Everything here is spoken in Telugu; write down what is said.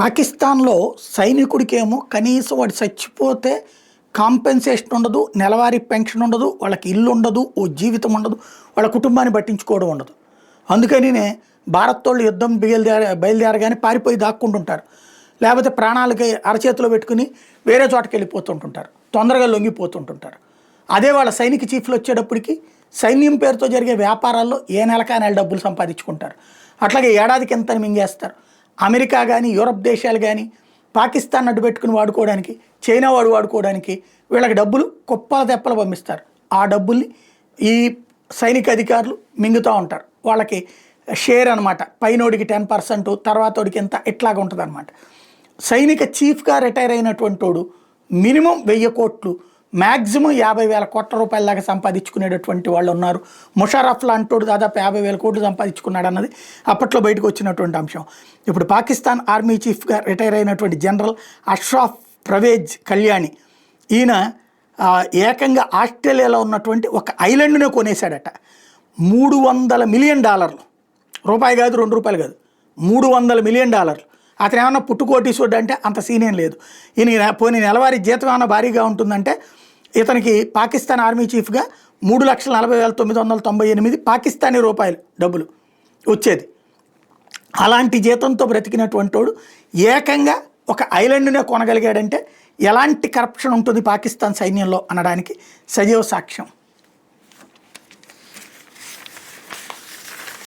పాకిస్తాన్‌లో సైనికుడికేమో కనీసం వాడు చచ్చిపోతే కాంపెన్సేషన్ ఉండదు, నెలవారీ పెన్షన్ ఉండదు, వాళ్ళకి ఇల్లు ఉండదు, ఓ జీవితం ఉండదు, వాళ్ళ కుటుంబాన్ని పట్టించుకోవడం ఉండదు. అందుకనినే భారత్తోళ్ళు యుద్ధం బయలుదేరగానే పారిపోయి దాక్కుంటుంటారు. లేకపోతే ప్రాణాలకి అరచేతిలో పెట్టుకుని వేరే చోటకి వెళ్ళిపోతుంటుంటారు, తొందరగా లొంగిపోతుంటుంటారు. అదే వాళ్ళ సైనిక చీఫ్లు వచ్చేటప్పటికి సైన్యం పేరుతో జరిగే వ్యాపారాల్లో ఏ నెలకా నెల డబ్బులు సంపాదించుకుంటారు. అట్లాగే ఏడాదికి ఎంతని మింగేస్తారు. అమెరికా కానీ యూరప్ దేశాలు కానీ పాకిస్తాన్ అడ్డు పెట్టుకుని వాడుకోవడానికి, చైనా వాడుకోవడానికి వీళ్ళకి డబ్బులు కుప్పల తెప్పలు పంపిస్తారు. ఆ డబ్బుల్ని ఈ సైనిక అధికారులు మింగుతూ ఉంటారు. వాళ్ళకి షేర్ అనమాట, పైనోడికి 10%, తర్వాతోడికి ఎంత, ఇట్లాగా ఉంటుంది అనమాట. సైనిక చీఫ్గా రిటైర్ అయినటువంటి వాడు మినిమం 1000 కోట్లు, మ్యాక్సిమం 50,000 కోట్ల రూపాయల దాకా సంపాదించుకునేటటువంటి వాళ్ళు ఉన్నారు. ముషారఫ్ లాంటోడు దాదాపు 50,000 కోట్లు సంపాదించుకున్నాడు అన్నది అప్పట్లో బయటకు వచ్చినటువంటి అంశం. ఇప్పుడు పాకిస్తాన్ ఆర్మీ చీఫ్గా రిటైర్ అయినటువంటి జనరల్ అష్రఫ్ పర్వేజ్ కళ్యాణి, ఈయన ఏకంగా ఆస్ట్రేలియాలో ఉన్నటువంటి ఒక ఐలాండ్నే కొనేశాడట. $300 మిలియన్, రూపాయి కాదు, ₹2 కాదు, $300 మిలియన్. అతను ఏమన్నా పుట్టుకోటీసుడు అంటే అంత సీనియం లేదు. ఈయన పోనీ నెలవారీ జీతం ఏమన్నా భారీగా ఉంటుందంటే ఇతనికి పాకిస్తాన్ ఆర్మీ చీఫ్గా 3,40,998 పాకిస్తానీ రూపాయలు డబ్బులు వచ్చేది. అలాంటి జీతంతో బ్రతికినటువంటి వాడు ఏకంగా ఒక ఐలాండ్నే కొనగలిగాడంటే ఎలాంటి కరప్షన్ ఉంటుంది పాకిస్తాన్ సైన్యంలో అనడానికి సజీవ సాక్ష్యం.